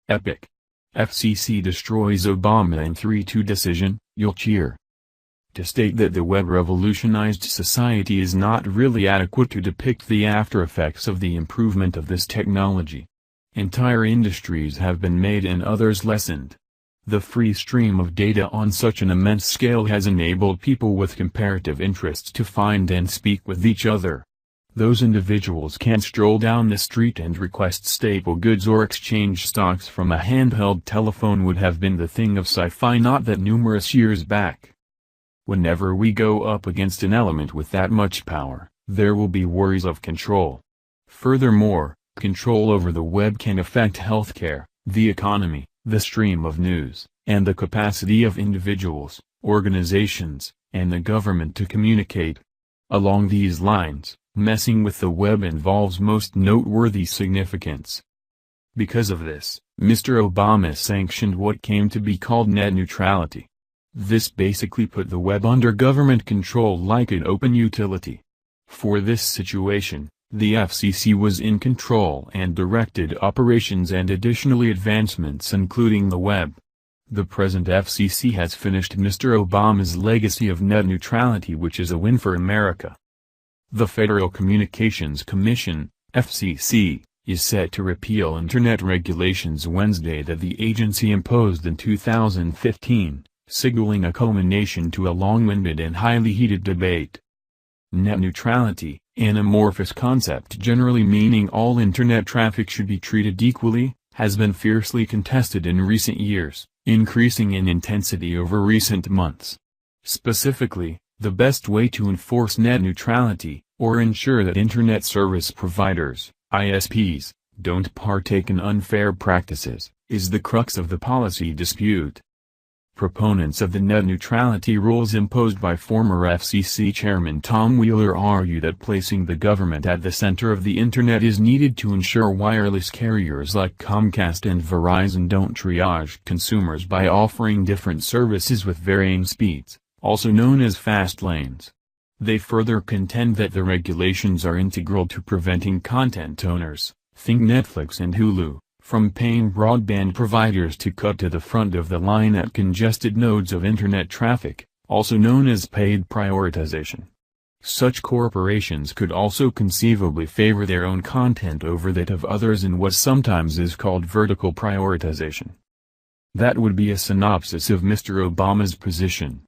Epic. FCC destroys Obama in 3-2 decision, you'll cheer. To state that the web revolutionized society is not really adequate to depict the aftereffects of the improvement of this technology. Entire industries have been made and others lessened. The free stream of data on such an immense scale has enabled people with comparative interests to find and speak with each other. Those individuals can stroll down the street and request staple goods or exchange stocks from a handheld telephone would have been the thing of sci-fi not that numerous years back. Whenever we go up against an element with that much power, there will be worries of control. Furthermore, control over the web can affect healthcare, the economy, the stream of news, and the capacity of individuals, organizations, and the government to communicate. Along these lines, messing with the web involves most noteworthy significance. Because of this, Mr. Obama sanctioned what came to be called net neutrality. This basically put the web under government control like an open utility. For this situation, the FCC was in control and directed operations and additionally advancements including the web. The present FCC has finished Mr. Obama's legacy of net neutrality, which is a win for America. The Federal Communications Commission, FCC, is set to repeal Internet regulations Wednesday that the agency imposed in 2015, signaling a culmination to a long-winded and highly heated debate. Net neutrality, an amorphous concept generally meaning all Internet traffic should be treated equally, has been fiercely contested in recent years, increasing in intensity over recent months. Specifically, the best way to enforce net neutrality, or ensure that Internet service providers, ISPs, don't partake in unfair practices, is the crux of the policy dispute. Proponents of the net neutrality rules imposed by former FCC Chairman Tom Wheeler argue that placing the government at the center of the Internet is needed to ensure wireless carriers like Comcast and Verizon don't triage consumers by offering different services with varying speeds, also known as fast lanes. They further contend that the regulations are integral to preventing content owners, think Netflix and Hulu, from paying broadband providers to cut to the front of the line at congested nodes of Internet traffic, also known as paid prioritization. Such corporations could also conceivably favor their own content over that of others in what sometimes is called vertical prioritization. That would be a synopsis of Mr. Obama's position.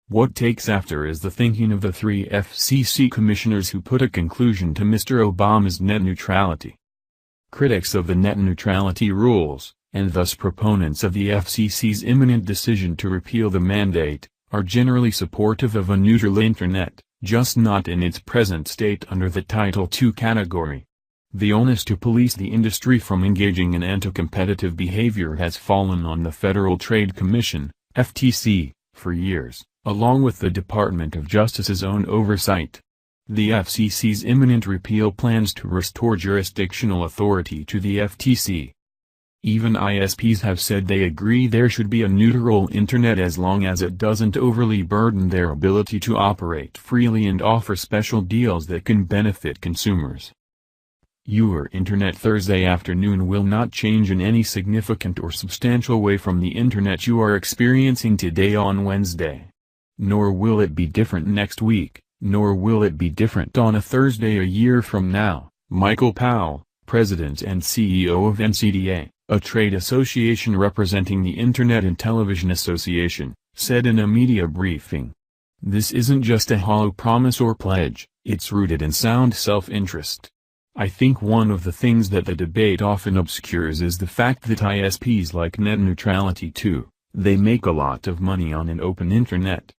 What takes after is the thinking of the 3 FCC commissioners who put a conclusion to Mr. Obama's net neutrality. Critics of the net neutrality rules, and thus proponents of the FCC's imminent decision to repeal the mandate, are generally supportive of a neutral Internet, just not in its present state under the Title II category. The onus to police the industry from engaging in anti-competitive behavior has fallen on the Federal Trade Commission, FTC, for years, along with the Department of Justice's own oversight. The FCC's imminent repeal plans to restore jurisdictional authority to the FTC. Even ISPs have said they agree there should be a neutral Internet as long as it doesn't overly burden their ability to operate freely and offer special deals that can benefit consumers. Your Internet Thursday afternoon will not change in any significant or substantial way from the Internet you are experiencing today on Wednesday. Nor will it be different next week. Nor will it be different on a Thursday a year from now, Michael Powell, President and CEO of NCDA, a trade association representing the Internet and Television Association, said in a media briefing. This isn't just a hollow promise or pledge, it's rooted in sound self-interest. I think one of the things that the debate often obscures is the fact that ISPs like net neutrality too, they make a lot of money on an open Internet.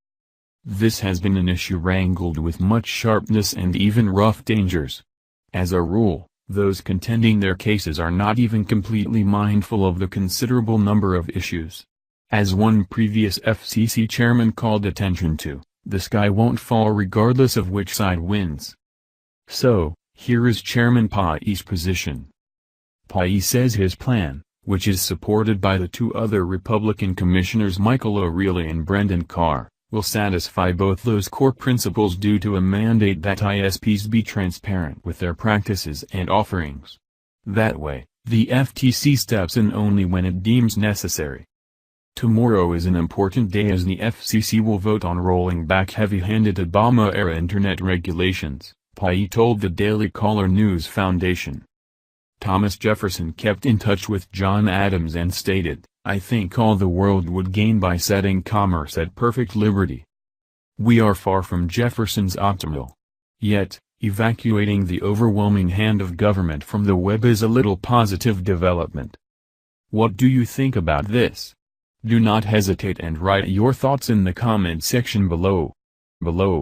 This has been an issue wrangled with much sharpness and even rough dangers. As a rule, those contending their cases are not even completely mindful of the considerable number of issues. As one previous FCC chairman called attention to, the sky won't fall regardless of which side wins. So, here is Chairman Pai's position. Pai says his plan, which is supported by the 2 other Republican commissioners Michael O'Reilly and Brendan Carr, will satisfy both those core principles due to a mandate that ISPs be transparent with their practices and offerings. That way, The FTC steps in only when it deems necessary. Tomorrow is an important day as the FCC will vote on rolling back heavy-handed Obama-era internet regulations, Pai told the Daily Caller News Foundation. Thomas Jefferson kept in touch with John Adams and stated, "I think all the world would gain by setting commerce at perfect liberty." We are far from Jefferson's optimal. Yet, evacuating the overwhelming hand of government from the web is a little positive development. What do you think about this? Do not hesitate and write your thoughts in the comment section below.